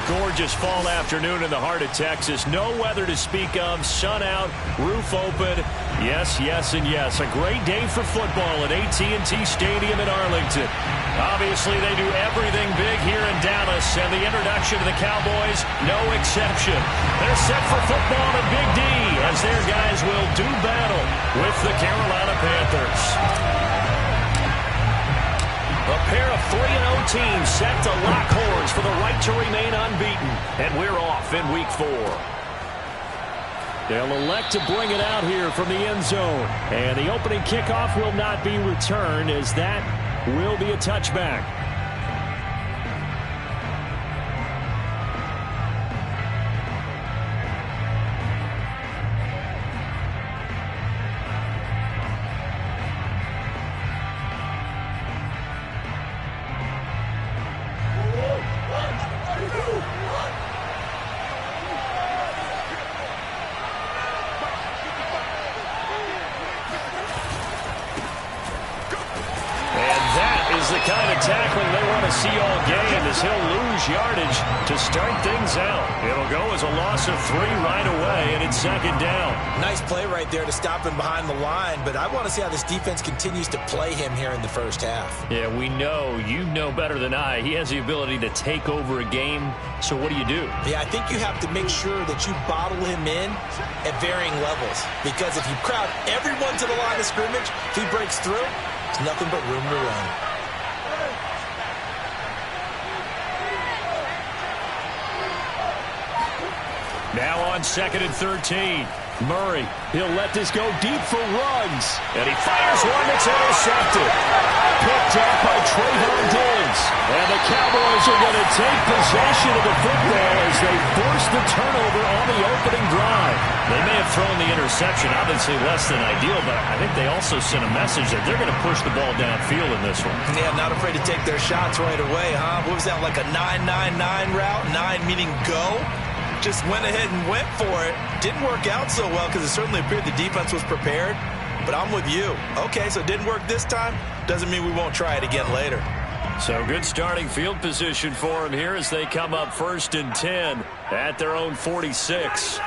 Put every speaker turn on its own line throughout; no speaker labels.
gorgeous fall afternoon in the heart of Texas. No weather to speak of. Sun out, roof open. Yes, yes, and yes. A great day for football at AT&T Stadium in Arlington. Obviously, they do everything big here in Dallas, and the introduction to the Cowboys, no exception. They're set for football in Big D as their guys will do battle with the Carolina Panthers. A pair of 3-0 teams set to lock horns for the right to remain unbeaten. And we're off in Week 4. They'll elect to bring it out here from the end zone. And the opening kickoff will not be returned, as that will be a touchback. The kind of tackling they want to see all game, as he'll lose yardage to start things out. It'll go as a loss of 3 right away, and it's second down.
Nice play right there to stop him behind the line, but I want to see how this defense continues to play him here in the first half.
Yeah, we know, you know better than I, he has the ability to take over a game, so what do you do?
Yeah, I think you have to make sure that you bottle him in at varying levels, because if you crowd everyone to the line of scrimmage, if he breaks through, there's nothing but room to run.
Now on 2nd and 13. Murray, he'll let this go deep for Ruggs. And he fires one that's intercepted. Picked up by Trayvon Diggs. And the Cowboys are going to take possession of the football as they force the turnover on the opening drive. They may have thrown the interception, obviously less than ideal, but I think they also sent a message that they're going to push the ball downfield in this one.
Yeah, not afraid to take their shots right away, huh? What was that, like a 9-9-9 route? 9 meaning go? Just went ahead and went for it. Didn't work out so well because it certainly appeared the defense was prepared. But I'm with you. Okay, so it didn't work this time. Doesn't mean we won't try it again later.
So good starting field position for them here as they come up 1st and 10 at their own 46.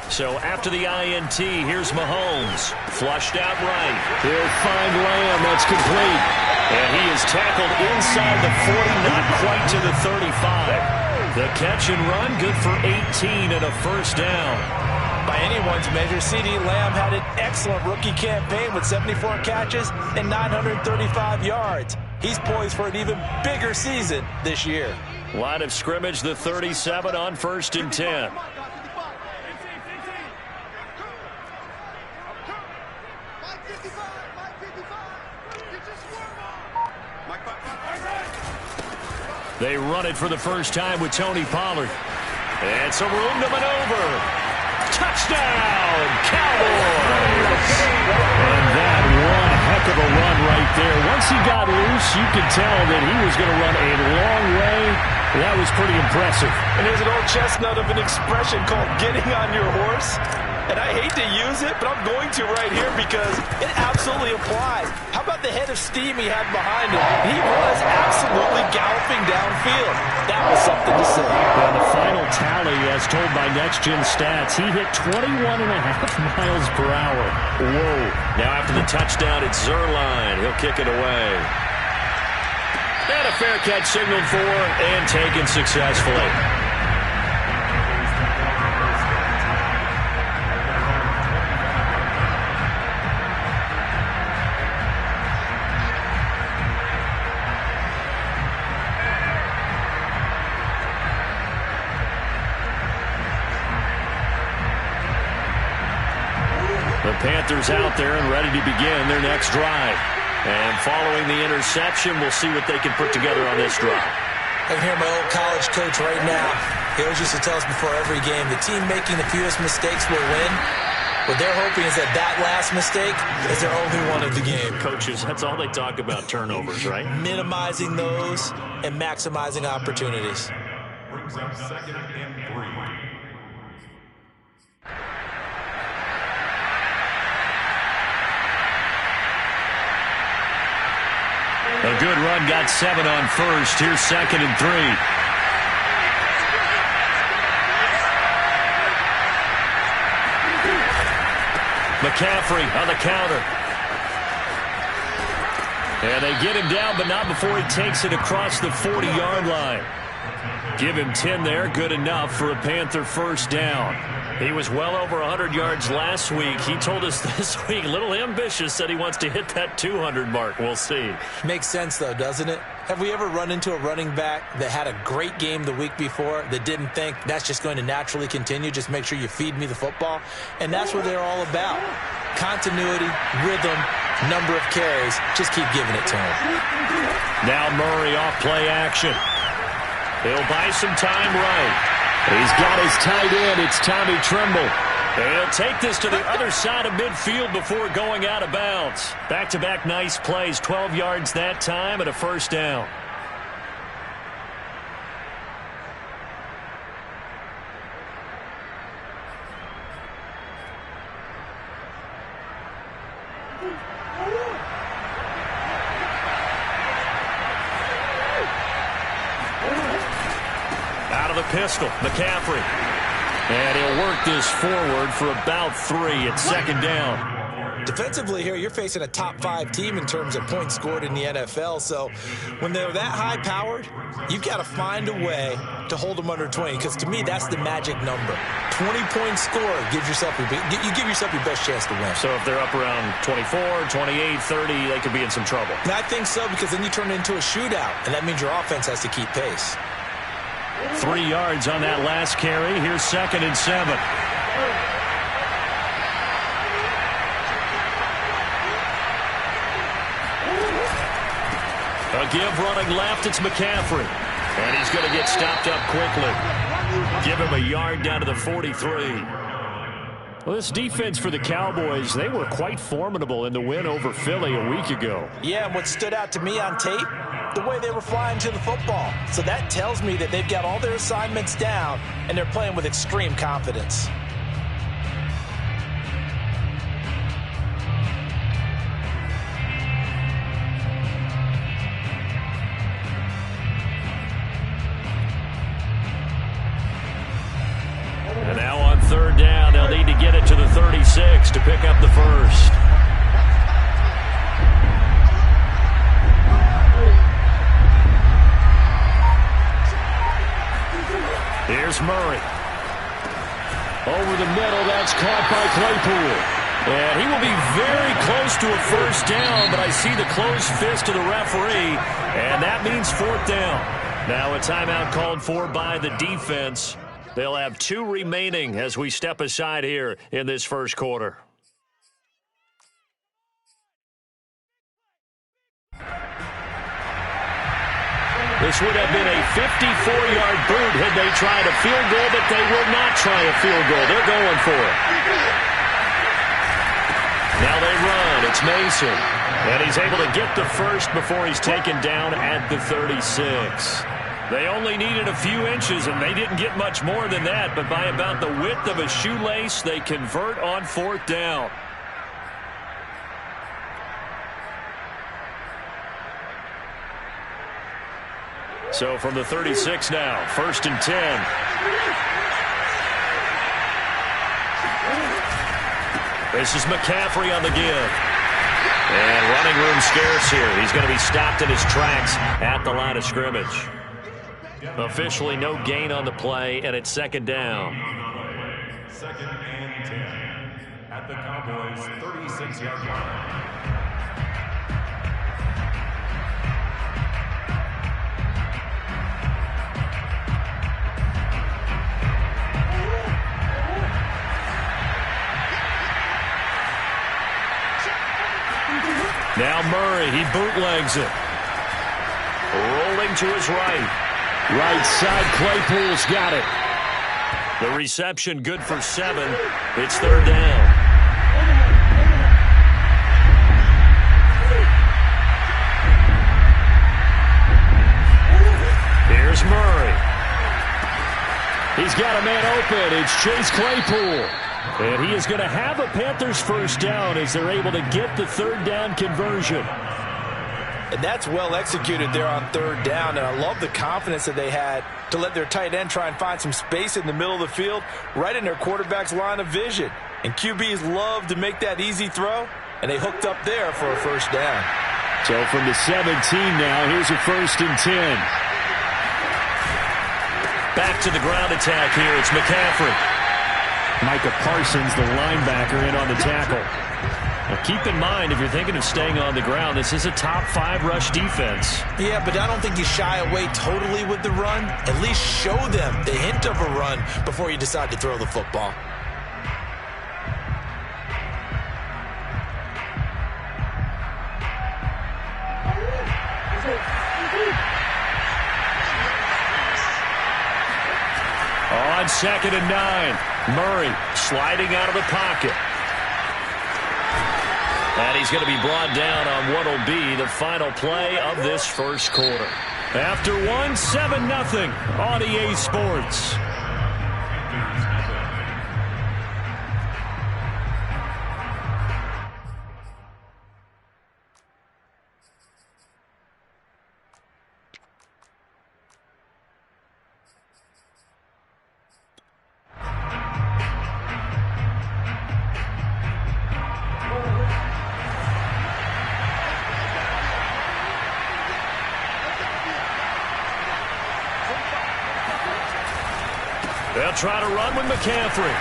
So after the INT, here's Mahomes. Flushed out right. He'll find Lamb. That's complete. And he is tackled inside the 40, not quite to the 35. The catch and run, good for 18 and a first down.
By anyone's measure, CeeDee Lamb had an excellent rookie campaign with 74 catches and 935 yards. He's poised for an even bigger season this year.
Line of scrimmage, the 37 on 1st and 10. They run it for the first time with Tony Pollard. And some room to maneuver. Touchdown, Cowboys! And that one heck of a run right there. Once he got loose, you could tell that he was going to run a long way. That was pretty impressive.
And there's an old chestnut of an expression called getting on your horse. And I hate to use it, but I'm going to right here because it absolutely applies. How about the head of steam he had behind him? He was absolutely galloping downfield. That was something to see.
And the final tally, as told by Next Gen Stats, he hit 21.5 miles per hour. Whoa. Now after the touchdown, it's Zerline. He'll kick it away. And a fair catch signaled for and taken successfully. The Panthers out there and ready to begin their next drive. And following the interception, we'll see what they can put together on this drive.
I can hear my old college coach right now. He always used to tell us before every game, the team making the fewest mistakes will win. What they're hoping is that that last mistake is their only one of the game.
Coaches, that's all they talk about, turnovers, right?
Minimizing those and maximizing opportunities.
Brings up 2nd and 3.
A good Good run, got 7 on first. Here's 2nd and 3. McCaffrey on the counter. And they get him down, but not before he takes it across the 40-yard line. Give him 10 there, good enough for a Panther first down. He was well over 100 yards last week. He told us this week, a little ambitious, said he wants to hit that 200 mark. We'll see.
Makes sense, though, doesn't it? Have we ever run into a running back that had a great game the week before that didn't think that's just going to naturally continue? Just make sure you feed me the football. And that's what they're all about. Continuity, rhythm, number of carries. Just keep giving it to him.
Now Murray off play action. He'll buy some time right. He's got his tight end. It's Tommy Tremble. And he'll take this to the other side of midfield before going out of bounds. Back-to-back nice plays. 12 yards that time and a first down. Pistol, McCaffrey. And he'll work this forward for about 3 at 2nd down.
Defensively here, you're facing a top 5 team in terms of points scored in the NFL. So when they're that high-powered, you've got to find a way to hold them under 20. Because to me, that's the magic number. 20 points scored gives yourself you give yourself your best chance to win.
So if they're up around 24, 28, 30, they could be in some trouble.
And I think so, because then you turn it into a shootout, and that means your offense has to keep pace.
3 yards on that last carry. Here's 2nd and 7. A give running left. It's McCaffrey. And he's going to get stopped up quickly. Give him a yard down to the 43. Well, this defense for the Cowboys, they were quite formidable in the win over Philly a week ago.
Yeah, and what stood out to me on tape, the way they were flying to the football. So that tells me that they've got all their assignments down, and they're playing with extreme confidence.
And now on 3rd down, they'll need to get it to the 36 to pick up the first. Here's Murray. Over the middle, that's caught by Claypool. And he will be very close to a first down, but I see the closed fist of the referee, and that means 4th down. Now a timeout called for by the defense. They'll have 2 remaining as we step aside here in this first quarter. This would have been a 54-yard boot had they tried a field goal, but they will not try a field goal. They're going for it. Now they run. It's Mason. And he's able to get the first before he's taken down at the 36. They only needed a few inches, and they didn't get much more than that. But by about the width of a shoelace, they convert on 4th down. So from the 36 now, 1st and 10. This is McCaffrey on the give. And running room scarce here. He's going to be stopped in his tracks at the line of scrimmage. Officially no gain on the play, and it's 2nd down.
2nd and 10 at the Cowboys' 36-yard line.
Now Murray, he bootlegs it. Rolling to his right. Right side, Claypool's got it. The reception good for 7. It's 3rd down. Here's Murray. He's got a man open. It's Chase Claypool. And he is going to have a Panthers first down as they're able to get the 3rd down conversion.
And that's well executed there on third down. And I love the confidence that they had to let their tight end try and find some space in the middle of the field, right in their quarterback's line of vision. And QBs love to make that easy throw, and they hooked up there for a first down.
So from the 17 now, here's a 1st and 10. Back to the ground attack here. It's McCaffrey. Micah Parsons, the linebacker, in on the tackle. Now keep in mind, if you're thinking of staying on the ground, this is a top 5 rush defense.
Yeah, but I don't think you shy away totally with the run. At least show them the hint of a run before you decide to throw the football.
On 2nd and 9, Murray sliding out of the pocket. And he's going to be brought down on what will be the final play of this first quarter. After 7-0 on EA Sports. They'll try to run with McCaffrey.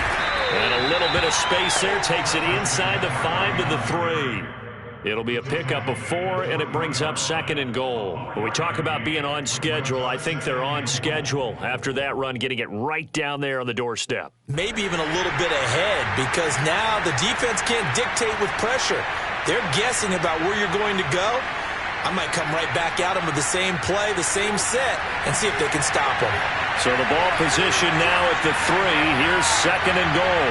And a little bit of space there takes it inside the 5 to the 3. It'll be a pickup of 4, and it brings up 2nd and goal. When we talk about being on schedule, I think they're on schedule after that run, getting it right down there on the doorstep.
Maybe even a little bit ahead, because now the defense can't dictate with pressure. They're guessing about where you're going to go. I might come right back at them with the same play, the same set, and see if they can stop them.
So the ball position now at the 3. Here's 2nd and goal.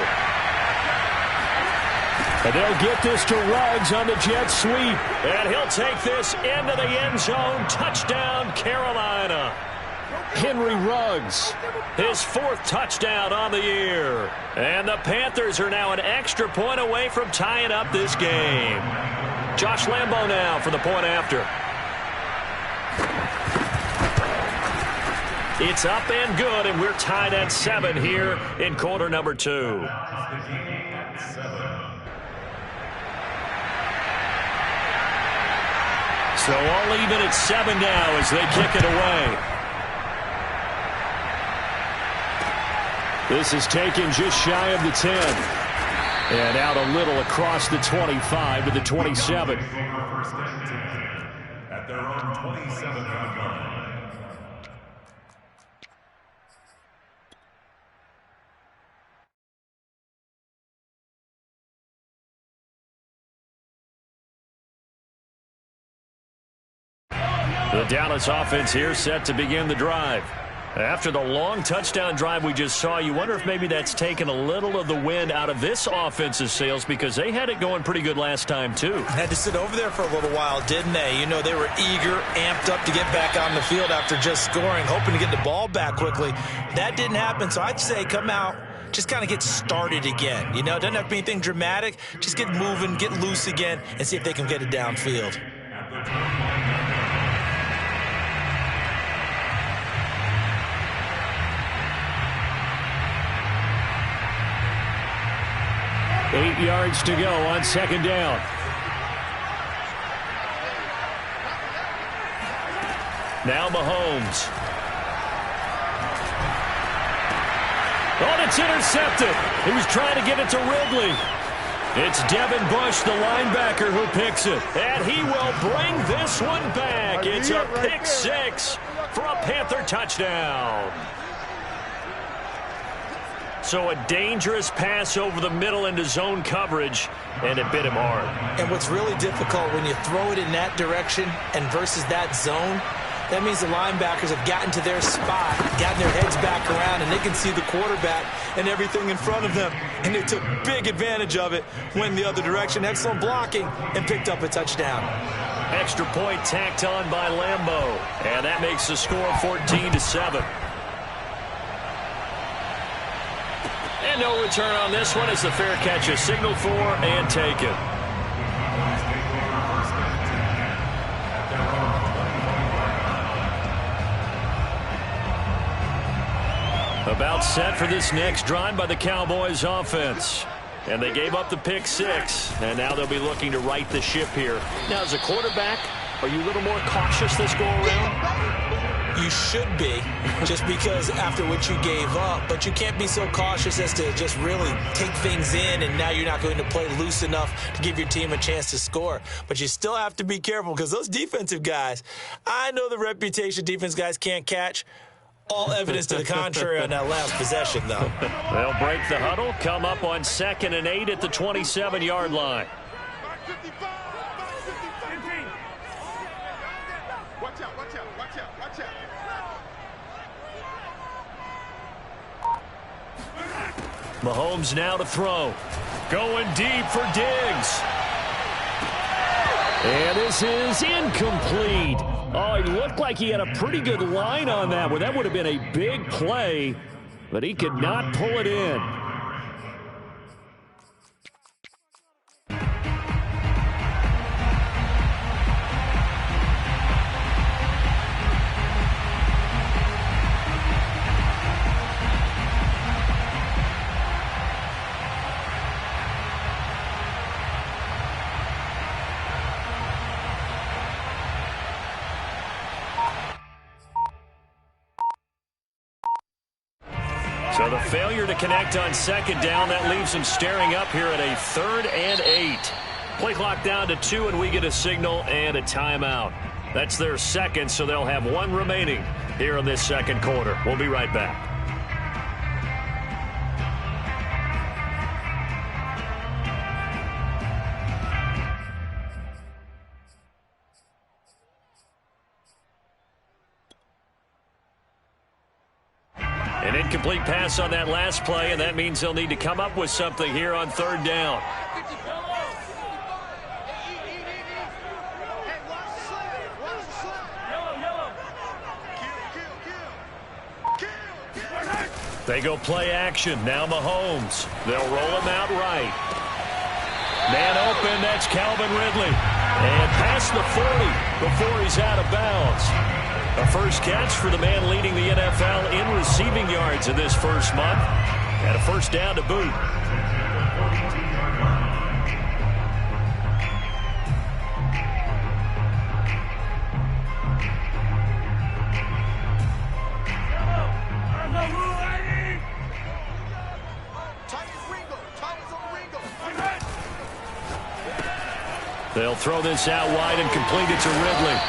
And they'll get this to Ruggs on the jet sweep. And he'll take this into the end zone. Touchdown, Carolina. Henry Ruggs, his 4th touchdown on the year. And the Panthers are now an extra point away from tying up this game. Josh Lambo now for the point after. It's up and good, and we're tied at 7 here in quarter number 2. So all even at 7 now as they kick it away. This is taken just shy of the 10. And out a little across the 25 to the 27.
At their own 27-yard line.
The Dallas offense here set to begin the drive. After the long touchdown drive we just saw, you wonder if maybe that's taken a little of the wind out of this offense's sails, because they had it going pretty good last time, too.
Had to sit over there for a little while, didn't they? You know, they were eager, amped up to get back on the field after just scoring, hoping to get the ball back quickly. That didn't happen, so I'd say come out, just kind of get started again. You know, it doesn't have to be anything dramatic. Just get moving, get loose again, and see if they can get it downfield.
8 yards to go on 2nd down. Now Mahomes. Oh, it's intercepted. He was trying to get it to Ridley. It's Devin Bush, the linebacker, who picks it. And he will bring this one back. It's a pick six for a Panther touchdown. So a dangerous pass over the middle into zone coverage, and it bit him hard.
And what's really difficult when you throw it in that direction and versus that zone, that means the linebackers have gotten to their spot, gotten their heads back around, and they can see the quarterback and everything in front of them. And they took big advantage of it, went the other direction. Excellent blocking, and picked up a touchdown.
Extra point tacked on by Lambo, and that makes the score 14-7. And no return on this one as the fair catch is signaled for and taken.
At their
About set for this next drive by the Cowboys offense. And they gave up the pick six, and now they'll be looking to right the ship here. Now, as a quarterback, are you a little more cautious this go-around?
You should be, just because after what you gave up. But you can't be so cautious as to just really take things in, and now you're not going to play loose enough to give your team a chance to score. But you still have to be careful, because those defensive guys, I know the reputation defense guys can't catch. All evidence to the contrary on that last possession, though.
They'll break the huddle, come up on 2nd and 8 at the 27-yard line. Mahomes now to throw. Going deep for Diggs. And this is incomplete. Oh, he looked like he had a pretty good line on that one. That would have been a big play, but he could not pull it in. So the failure to connect on 2nd down, that leaves them staring up here at a 3rd and 8. Play clock down to 2, and we get a signal and a timeout. That's their second, so they'll have one remaining here in this 2nd quarter. We'll be right back. An incomplete pass on that last play, and that means they'll need to come up with something here on 3rd down. They go play action. Now Mahomes. They'll roll him out right. Man open, that's Calvin Ridley. And past the 40 before he's out of bounds. A first catch for the man leading the NFL in receiving yards in this first month. And a first down to boot. They'll throw this out wide and complete it to Ridley.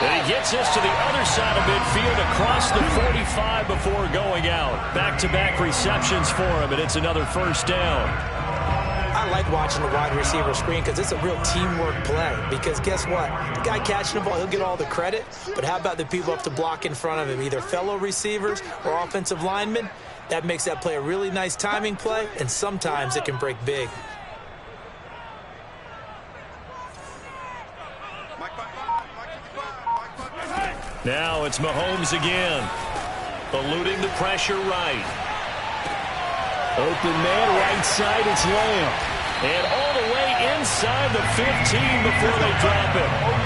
And he gets this to the other side of midfield across the 45 before going out. Back-to-back receptions for him, and it's another first down.
I like watching the wide receiver screen because it's a real teamwork play. Because guess what? The guy catching the ball, he'll get all the credit. But how about the people up to block in front of him, either fellow receivers or offensive linemen? That makes that play a really nice timing play, and sometimes it can break big.
Now it's Mahomes again. Eluding the pressure right. Open man right side, it's Lamb. And all the way inside the 15 before they drop it.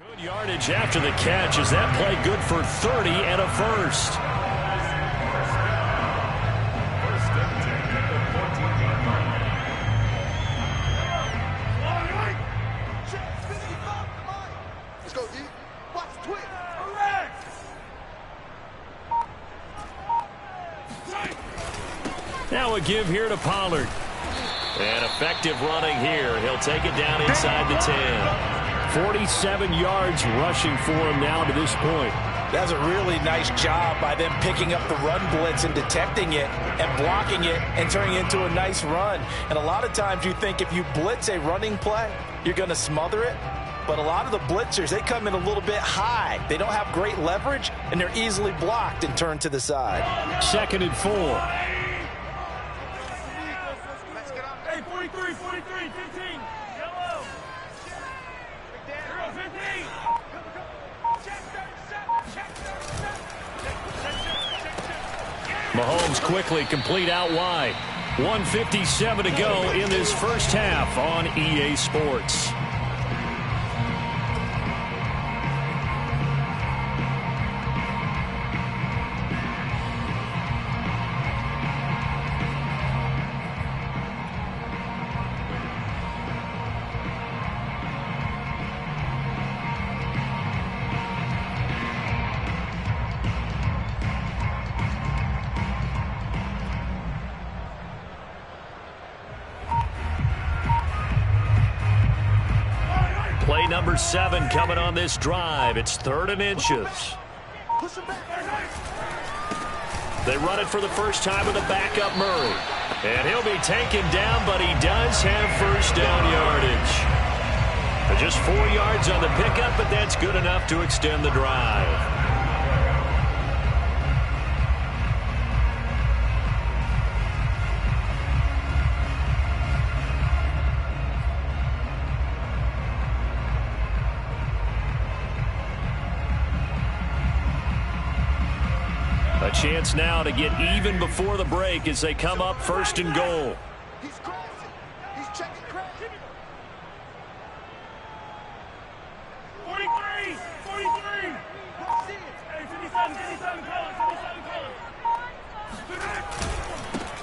Good yardage after the catch. Is that play good for 30 and a first?
Let's go, D. Watch the twist.
Now a give here to Pollard. And effective running here. He'll take it down inside the 10. 47 yards rushing for him now to this point.
That's a really nice job by them picking up the run blitz and detecting it and blocking it and turning it into a nice run. And a lot of times you think if you blitz a running play, you're going to smother it. But a lot of the blitzers, they come in a little bit high. They don't have great leverage, and they're easily blocked and turned to the side.
2nd and 4.
Hey, 43, 15. Yellow. 15.
Mahomes quickly complete out wide. 1:57 to go in this first half on EA Sports. Play number 7 coming on this drive. It's 3rd and inches. They run it for the first time with a backup Murray. And he'll be taken down, but he does have first down yardage. Just 4 yards on the pickup, but that's good enough to extend the drive. A chance now to get even before the break as they come up 1st and goal.
He's crossing. He's checking crack.
43. Hey, 57,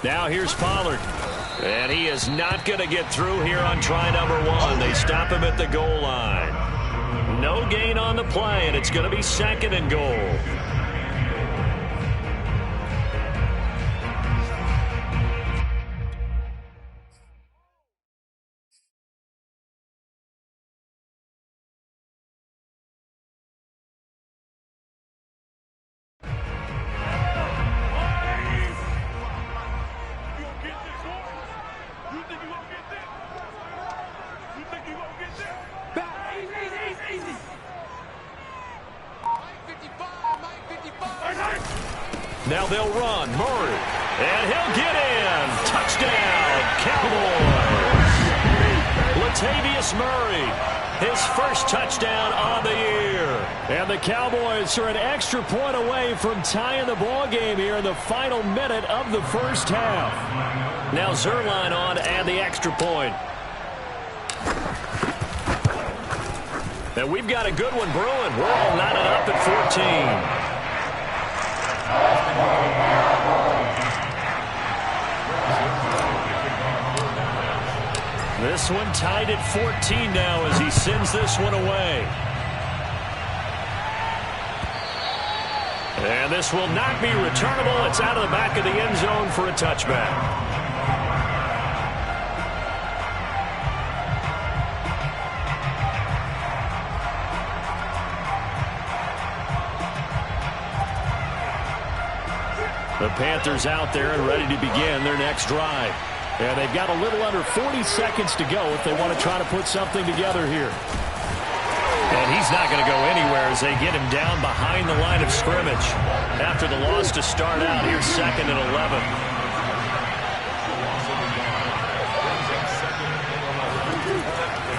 Now here's Pollard. And he is not going to get through here on try number 1. They stop him at the goal line. No gain on the play, and it's going to be 2nd and goal. Now they'll run. Murray. And he'll get in. Touchdown, Cowboys. Latavius Murray. His first touchdown on the year. And the Cowboys are an extra point away from tying the ball game here in the final minute of the first half. Now Zerline on to add the extra point. And we've got a good one brewing. We're all knotted up at 14. This one tied at 14 now as he sends this one away. And this will not be returnable. It's out of the back of the end zone for a touchback. The Panthers out there and ready to begin their next drive. And they've got a little under 40 seconds to go if they want to try to put something together here. And he's not going to go anywhere as they get him down behind the line of scrimmage. After the loss to start out, here's 2nd and 11.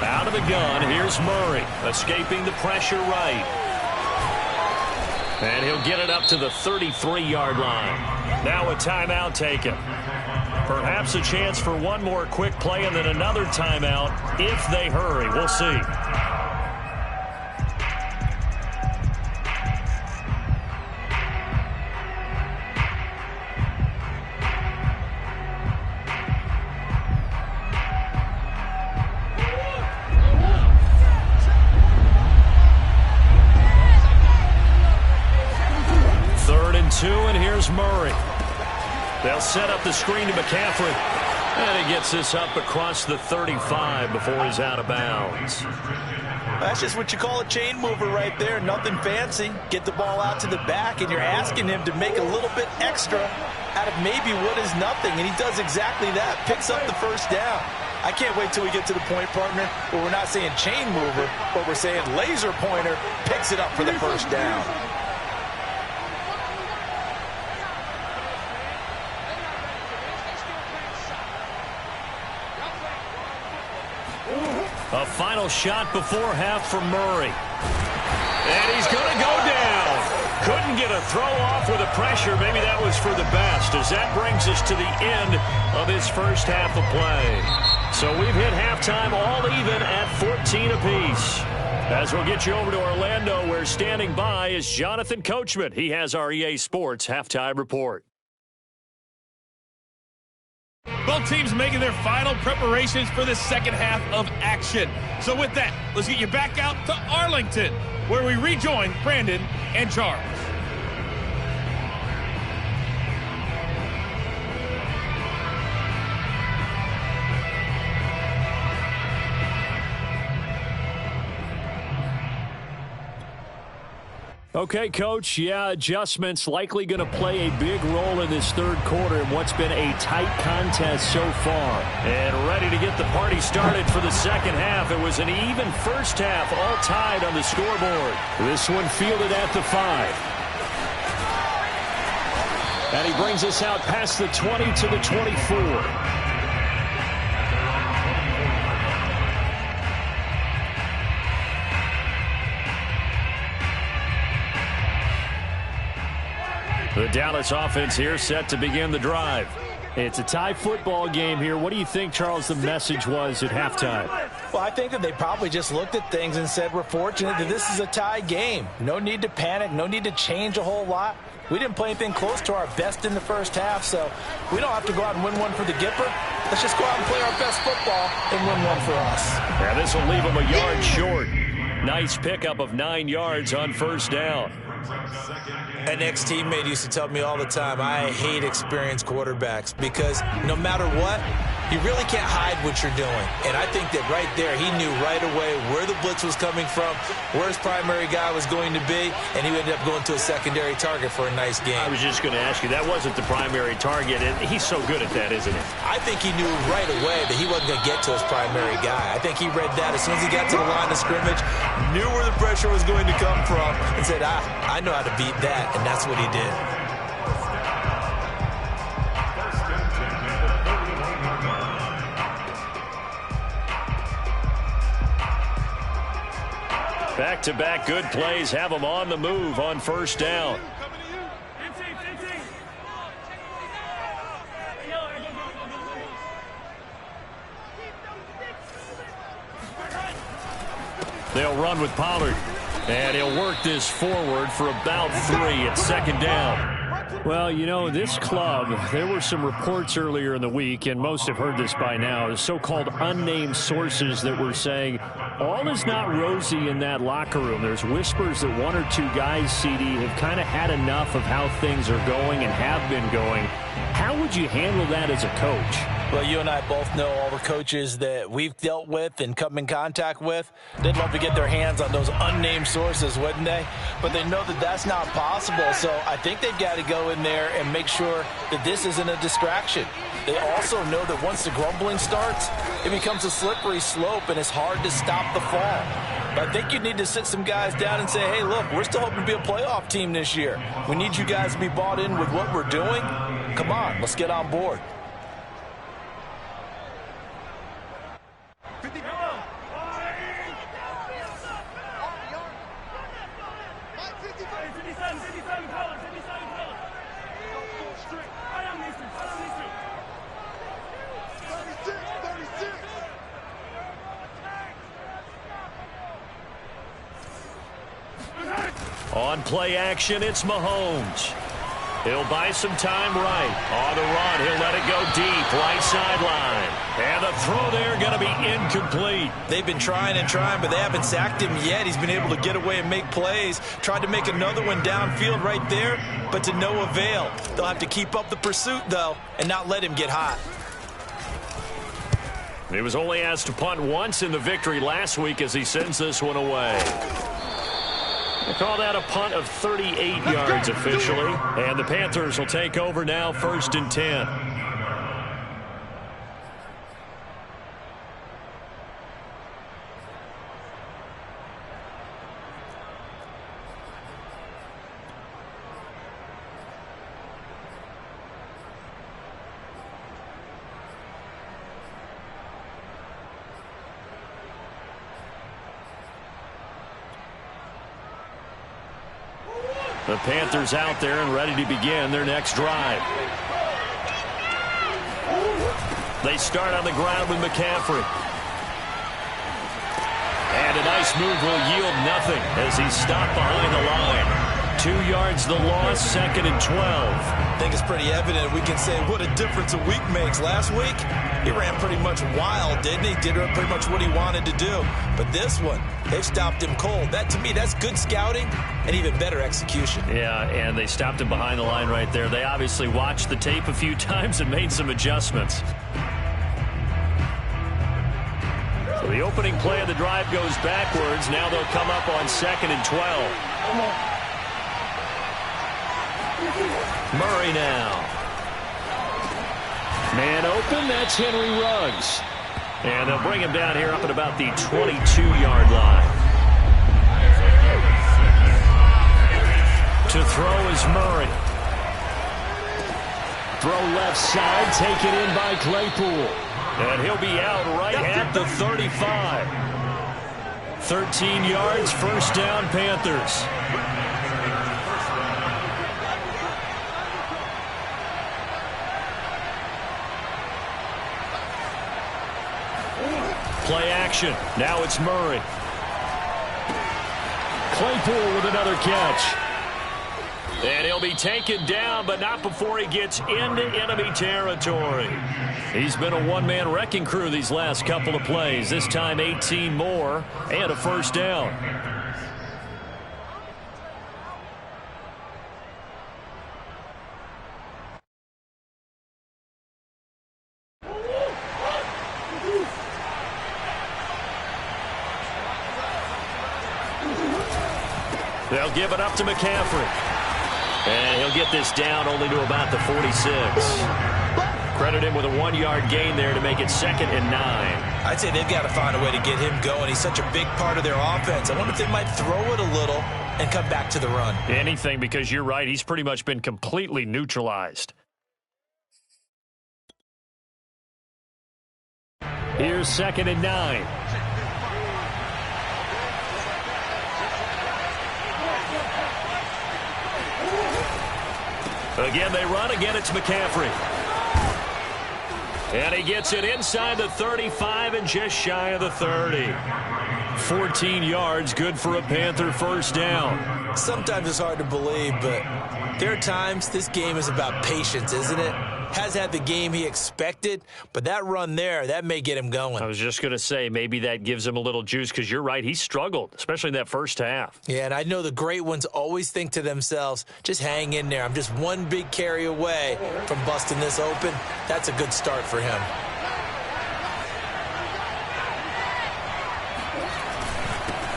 Out of the gun, here's Murray, escaping the pressure right. And he'll get it up to the 33-yard line. Now a timeout taken. Perhaps a chance for one more quick play and then another timeout if they hurry. We'll see. 2, and here's Murray. They'll set up the screen to McCaffrey. And he gets this up across the 35 before he's out of bounds.
That's just what you call a chain mover right there. Nothing fancy. Get the ball out to the back, and you're asking him to make a little bit extra out of maybe what is nothing. And he does exactly that. Picks up the first down. I can't wait till we get to the point, partner, where we're not saying chain mover, but we're saying laser pointer, picks it up for the first down.
A final shot before half for Murray. And he's going to go down. Couldn't get a throw off with the pressure. Maybe that was for the best, as that brings us to the end of his first half of play. So we've hit halftime all even at 14 apiece. As we'll get you over to Orlando, where standing by is Jonathan Coachman. He has our EA Sports halftime report.
Both teams making their final preparations for the second half of action. So with that, let's get you back out to Arlington, where we rejoin Brandon and Charles.
Okay, Coach, adjustments likely going to play a big role in this third quarter in what's been a tight contest so far. And ready to get the party started for the second half. It was an even first half, all tied on the scoreboard. This one fielded at the 5. And he brings us out past the 20 to the 24. The Dallas offense here set to begin the drive. It's a tie football game here. What do you think, Charles, the message was at halftime?
Well, I think that they probably just looked at things and said, we're fortunate that this is a tie game. No need to panic. No need to change a whole lot. We didn't play anything close to our best in the first half, so we don't have to go out and win one for the Gipper. Let's just go out and play our best football and win one for us.
Yeah, this will leave them a yard short. Nice pickup of 9 yards on first down.
An ex-teammate used to tell me all the time, I hate experienced quarterbacks because no matter what, you really can't hide what you're doing. And I think that right there, he knew right away where the blitz was coming from, where his primary guy was going to be, and he ended up going to a secondary target for a nice game.
I was just going to ask you, that wasn't the primary target, and he's so good at that, isn't he?
I think he knew right away that he wasn't going to get to his primary guy. I think he read that as soon as he got to the line of scrimmage, knew where the pressure was going to come from, and said, I know how to beat that, and that's what he did.
Back-to-back good plays have them on the move on first down. They'll run with Pollard, and he'll work this forward for about 3 at second down. Well, you know, this club, there were some reports earlier in the week, and most have heard this by now, the so-called unnamed sources that were saying all is not rosy in that locker room. There's whispers that 1 or 2 guys, CD, have kind of had enough of how things are going and have been going. How would you handle that as a coach?
Well, you and I both know all the coaches that we've dealt with and come in contact with. They'd love to get their hands on those unnamed sources, wouldn't they? But they know that that's not possible, so I think they've got to go in there and make sure that this isn't a distraction. They also know that once the grumbling starts, it becomes a slippery slope, and it's hard to stop the fall. But I think you need to sit some guys down and say, hey, look, we're still hoping to be a playoff team this year. We need you guys to be bought in with what we're doing. Come on, let's get on board.
On play action, it's Mahomes. He'll buy some time right. On the run, he'll let it go deep, right sideline. And the throw there going to be incomplete.
They've been trying and trying, but they haven't sacked him yet. He's been able to get away and make plays. Tried to make another one downfield right there, but to no avail. They'll have to keep up the pursuit, though, and not let him get hot.
He was only asked to punt once in the victory last week as he sends this one away. They call that a punt of 38 yards officially. And the Panthers will take over now, 1st and 10. The Panthers out there and ready to begin their next drive. They start on the ground with McCaffrey. And a nice move will yield nothing as he's stopped behind the line. 2 yards the loss, 2nd and 12.
I think it's pretty evident. We can say what a difference a week makes. Last week, he ran pretty much wild, didn't he? Did pretty much what he wanted to do. But this one, they've stopped him cold. That, to me, that's good scouting and even better execution.
Yeah, and they stopped him behind the line right there. They obviously watched the tape a few times and made some adjustments. So the opening play of the drive goes backwards. Now they'll come up on 2nd and 12. Murray now. Man open, that's Henry Ruggs. And they'll bring him down here up at about the 22-yard line. To throw is Murray. Throw left side, taken in by Claypool. And he'll be out right at the 35. 13 yards, 1st down, Panthers. Play action. Now it's Murray. Claypool with another catch. And he'll be taken down, but not before he gets into enemy territory. He's been a one-man wrecking crew these last couple of plays. This time 18 more and a 1st down. They'll give it up to McCaffrey. And he'll get this down only to about the 46. Credit him with a 1-yard gain there to make it 2nd and 9.
I'd say they've got to find a way to get him going. He's such a big part of their offense. I wonder if they might throw it a little and come back to the run.
Anything, because you're right. He's pretty much been completely neutralized. Here's 2nd and 9. Again, they run. Again, it's McCaffrey. And he gets it inside the 35 and just shy of the 30. 14 yards, good for a Panther 1st down.
Sometimes it's hard to believe, but there are times this game is about patience, isn't it? Has had the game he expected, but that run there, that may get him going.
I was just going to say, maybe that gives him a little juice, because you're right, he struggled, especially in that 1st half.
Yeah, and I know the great ones always think to themselves, just hang in there. I'm just one big carry away from busting this open. That's a good start for him.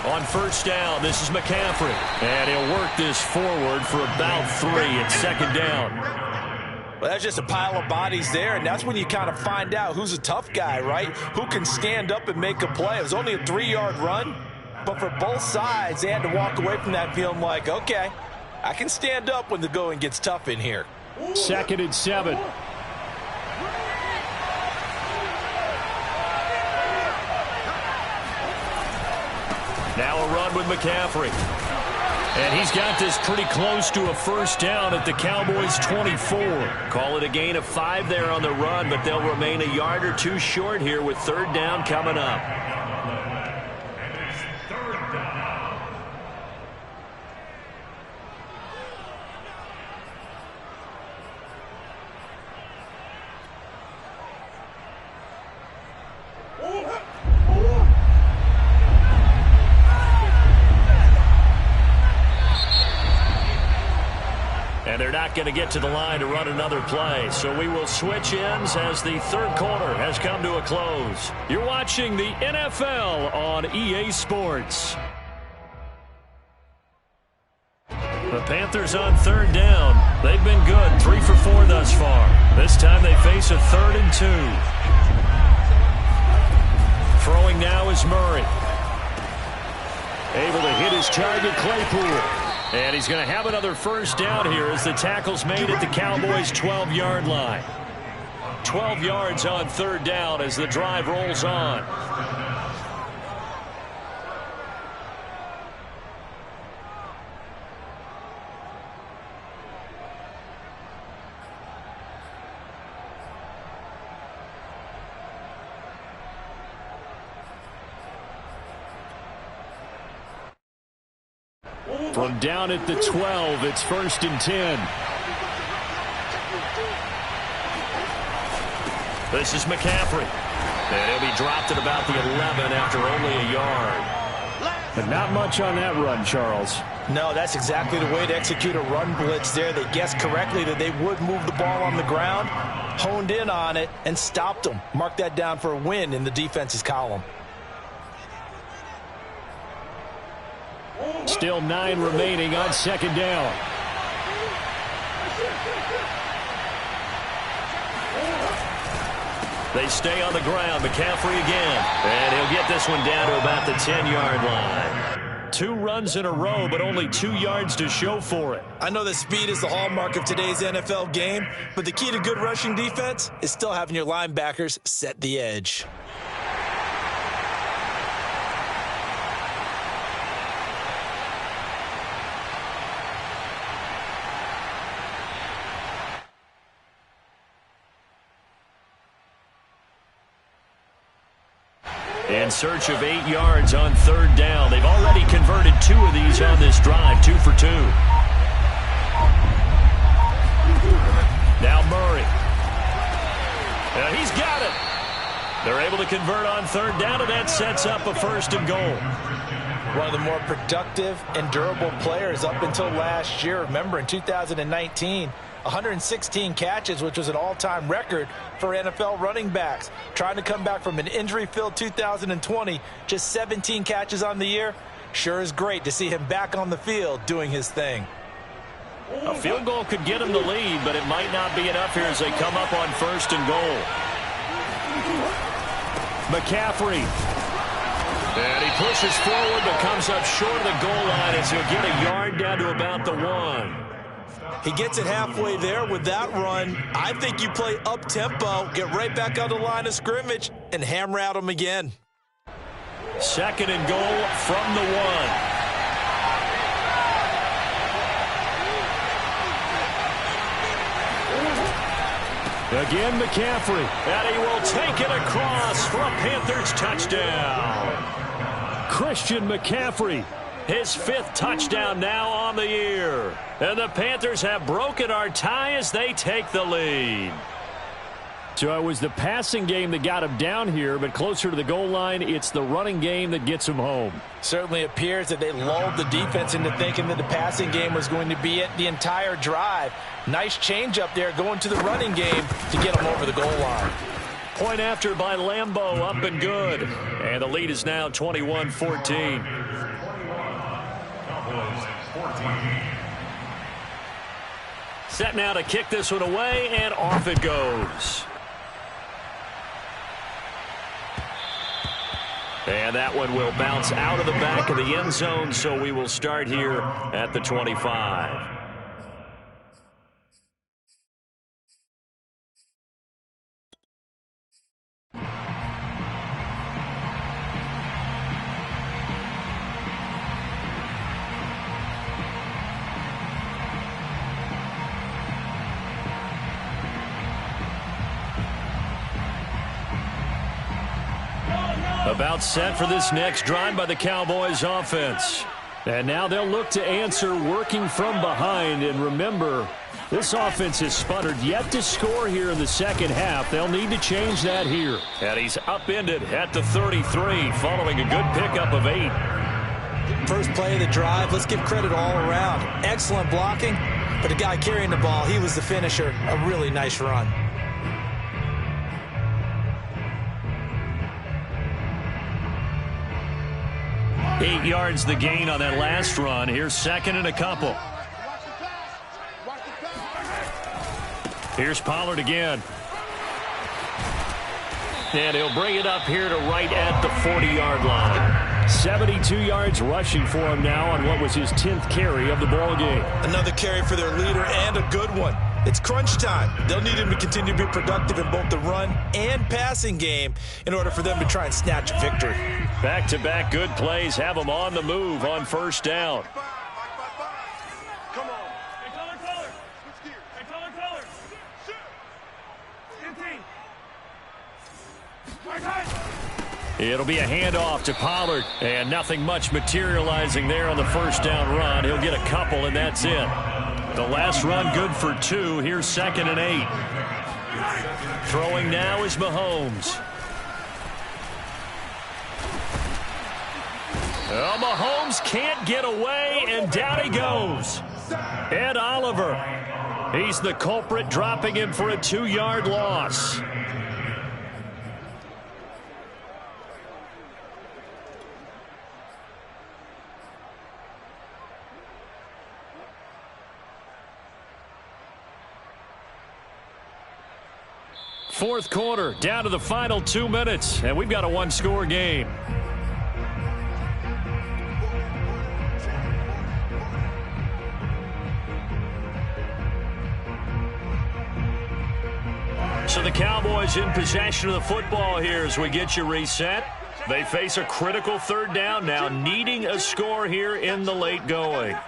On 1st down, this is McCaffrey. And he'll work this forward for about 3 at 2nd down.
Well, that's just a pile of bodies there, and that's when you kind of find out who's a tough guy, right? Who can stand up and make a play. It was only a 3-yard run, but for both sides, they had to walk away from that feeling like, okay, I can stand up when the going gets tough in here.
2nd and 7. Now a run with McCaffrey. And he's got this pretty close to a 1st down at the Cowboys' 24. Call it a gain of 5 there on the run, but they'll remain a yard or 2 short here with 3rd down coming up. And they're not going to get to the line to run another play. So we will switch ends as the third quarter has come to a close. You're watching the NFL on EA Sports. The Panthers on third down. They've been good, 3 for 4 thus far. This time they face a 3rd and 2. Throwing now is Murray. Able to hit his target, Claypool. And he's going to have another first down here as the tackle's made at the Cowboys' 12-yard line. 12 yards on third down as the drive rolls on. From down at the 12, it's 1st and 10. This is McCaffrey. And he'll be dropped at about the 11 after only a yard.
But not much on that run, Charles.
No, that's exactly the way to execute a run blitz there. They guessed correctly that they would move the ball on the ground, honed in on it, and stopped them. Mark that down for a win in the defense's column.
Still 9 remaining on second down. They stay on the ground. McCaffrey again. And he'll get this one down to about the 10-yard line. 2 runs in a row, but only 2 yards to show for it.
I know that speed is the hallmark of today's NFL game, but the key to good rushing defense is still having your linebackers set the edge.
In search of 8 yards on third down. They've already converted 2 of these on this drive, 2 for 2. Now Murray. He's got it. They're able to convert on third down, and that sets up a 1st and goal.
One of the more productive and durable players up until last year. Remember, in 2019, 116 catches, which was an all-time record for NFL running backs. Trying to come back from an injury-filled 2020, just 17 catches on the year. Sure is great to see him back on the field doing his thing.
A field goal could get him the lead, but it might not be enough here as they come up on 1st and goal. McCaffrey. And he pushes forward but comes up short of the goal line as he'll get a yard down to about the 1.
He gets it halfway there with that run. I think you play up-tempo, get right back on the line of scrimmage, and hammer out him again.
2nd and goal from the 1. Again, McCaffrey. And he will take it across for a Panthers touchdown. Christian McCaffrey. His 5th touchdown now on the year. And the Panthers have broken our tie as they take the lead. So it was the passing game that got him down here, but closer to the goal line, it's the running game that gets him home.
Certainly appears that they lulled the defense into thinking that the passing game was going to be it the entire drive. Nice change up there going to the running game to get them over the goal line.
Point after by Lambeau, up and good. And the lead is now 21-14. Set now to kick this one away, and off it goes. And that one will bounce out of the back of the end zone, so we will start here at the 25. About set for this next drive by the Cowboys offense. And now they'll look to answer working from behind. And remember, this offense has sputtered yet to score here in the second half. They'll need to change that here. And he's upended at the 33 following a good pickup of 8.
First play of the drive, let's give credit all around. Excellent blocking, But the guy carrying the ball, he was the finisher. A really nice run.
Eight yards the gain on that last run. Here's second and a couple. Here's Pollard again. And he'll bring it up here to right at the 40-yard line. 72 yards rushing for him now on what was his 10th carry of the ball game.
Another carry for their leader and a good one. It's crunch time. They'll need him to continue to be productive in both the run and passing game in order for them to try and snatch a victory.
Back-to-back good plays have them on the move on first down.
Come on.
Hey, color. Hey, color.
It'll be a handoff to Pollard, and nothing much materializing there on the first down run. He'll get a couple, and that's it. The last run good for 2. Here's second and 8. Throwing now is Mahomes. Well, Mahomes can't get away, and down he goes. Ed Oliver. He's the culprit, dropping him for a 2-yard loss. Fourth quarter, down to the final 2 minutes, and we've got a one-score game. So the Cowboys in possession of the football here as we get you reset. They face a critical third down now, needing a score here in the late going.
No,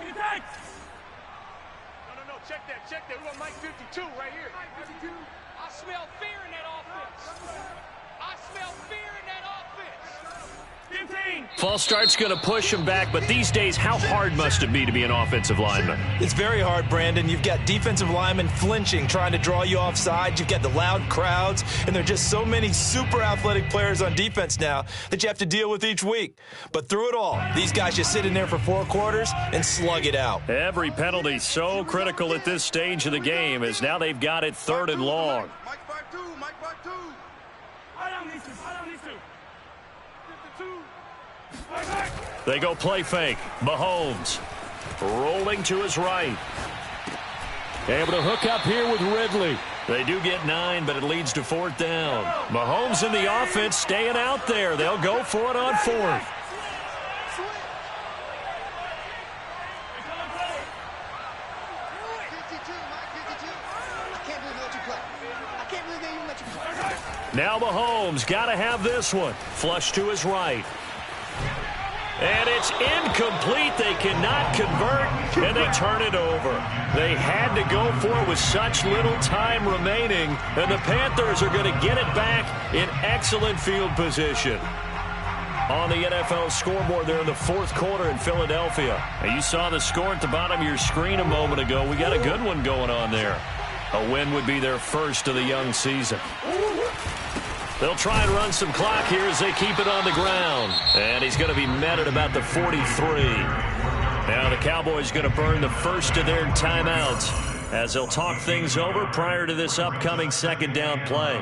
check that. We want Mike 52 right here. 52.
I smell fear in that offense. I smell fear in that offense.
15.
False start's going to push him back, but these days, how hard must it be to be an offensive lineman?
It's very hard, Brandon. You've got defensive linemen flinching, trying to draw you offside. You've got the loud crowds, and there are just so many super athletic players on defense now that you have to deal with each week. But through it all, these guys just sit in there for 4 quarters and slug it out.
Every penalty so critical at this stage of the game, as now they've got it 3rd and long.
Mike 5-2. Mike 5-2.
I don't need to. 52.
They go play fake. Mahomes rolling to his right. Able to hook up here with Ridley. They do get 9, but it leads to 4th down. Mahomes in the offense staying out there. They'll go for it on 4th.
52, Mike 52. I can't believe they let you play. I can't believe they even let you play.
Now Mahomes got to have this one. Flush to his right. And it's incomplete. They cannot convert, and they turn it over. They had to go for it with such little time remaining, and the Panthers are going to get it back in excellent field position. On the NFL scoreboard there in the 4th quarter in Philadelphia. And you saw the score at the bottom of your screen a moment ago. We got a good one going on there. A win would be their first of the young season. They'll try and run some clock here as they keep it on the ground. And he's going to be met at about the 43. Now the Cowboys going to burn the first of their timeouts as they'll talk things over prior to this upcoming 2nd down play.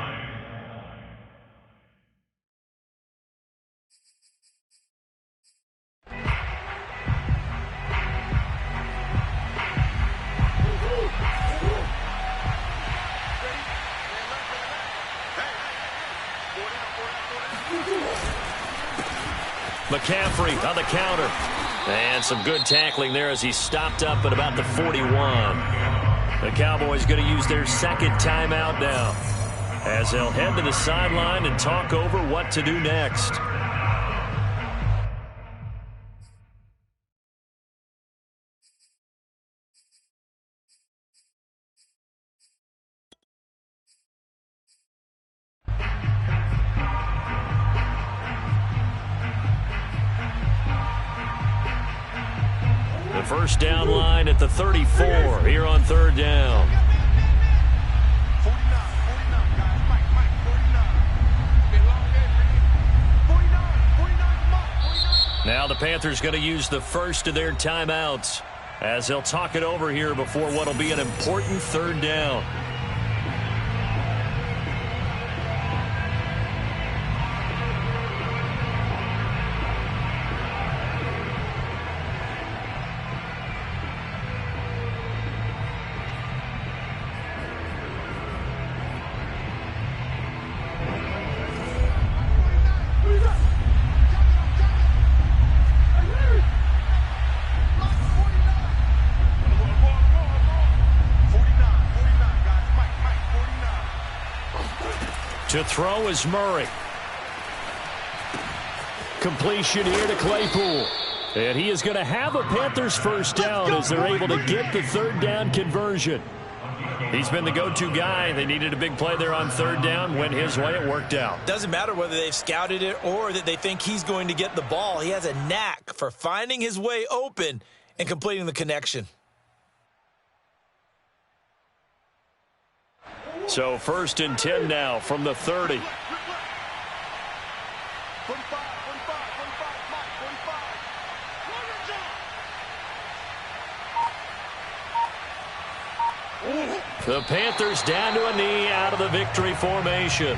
McCaffrey on the counter. And some good tackling there as he stopped up at about the 41. The Cowboys going to use their 2nd timeout now as they'll head to the sideline and talk over what to do next. First down line at the 34 here on 3rd down.
49, guys. Mike, 49. Been a long day, man. 49, come on. 49.
Now the Panthers going to use the first of their timeouts as they'll talk it over here before what will be an important third down. To throw is Murray. Completion here to Claypool. And he is going to have a Panthers first down as they're able to get the third down conversion. He's been the go-to guy. They needed a big play there on third down. Went his way. It worked out.
Doesn't matter whether they've scouted it or that they think he's going to get the ball. He has a knack for finding his way open and completing the connection.
So 1st and 10 now from the 30. The Panthers down to a knee out of the victory formation.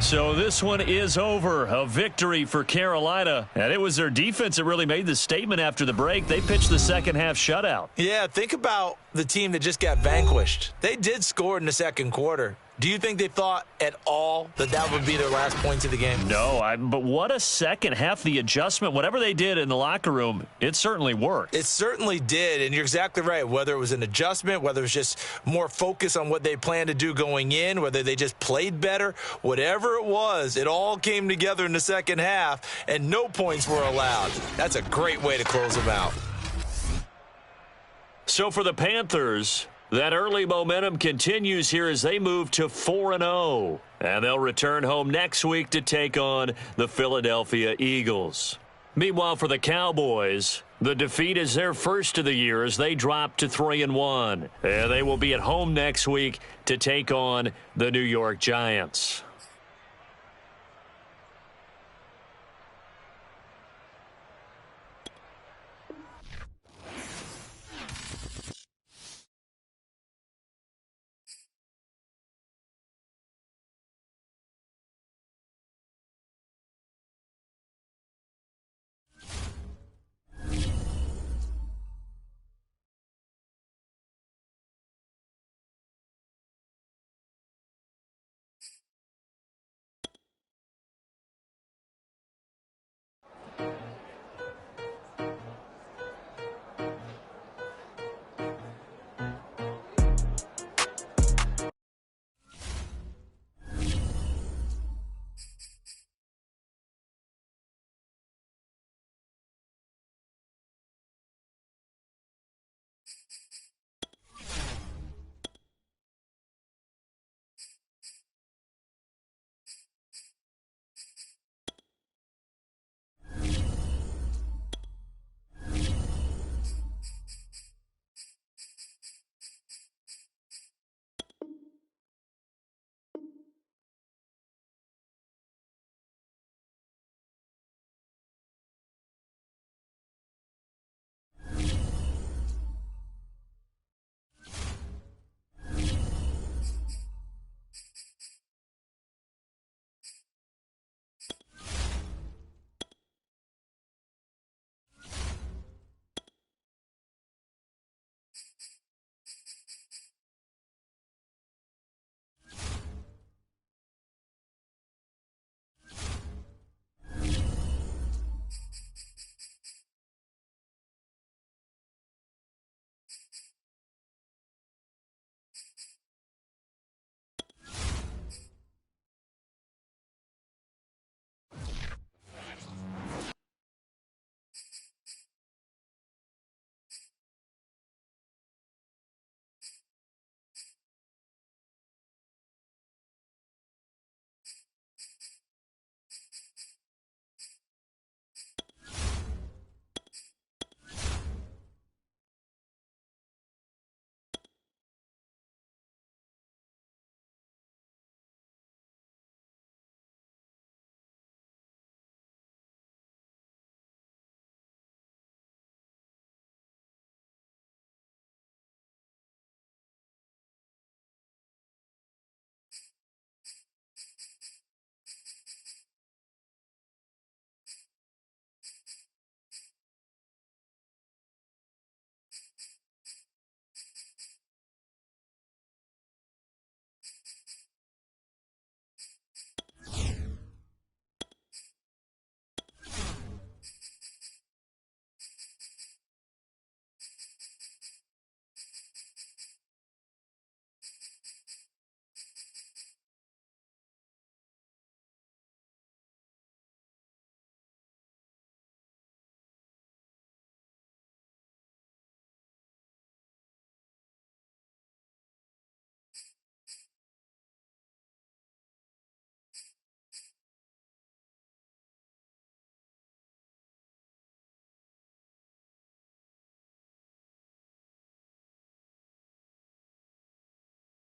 So this one is over. A victory for Carolina. And it was their defense that really made the statement after the break. They pitched the second half shutout.
Yeah, think about the team that just got vanquished. They did score in the second quarter. Do you think they thought at all that that would be their last points of the game?
No, but what a second half. The adjustment, whatever they did in the locker room, it certainly worked.
It certainly did, and you're exactly right. Whether it was an adjustment, whether it was just more focus on what they planned to do going in, whether they just played better, whatever it was, it all came together in the second half, and no points were allowed. That's a great way to close them out.
So for the Panthers, that early momentum continues here as they move to 4-0. And they'll return home next week to take on the Philadelphia Eagles. Meanwhile, for the Cowboys, the defeat is their first of the year as they drop to 3-1. And they will be at home next week to take on the New York Giants.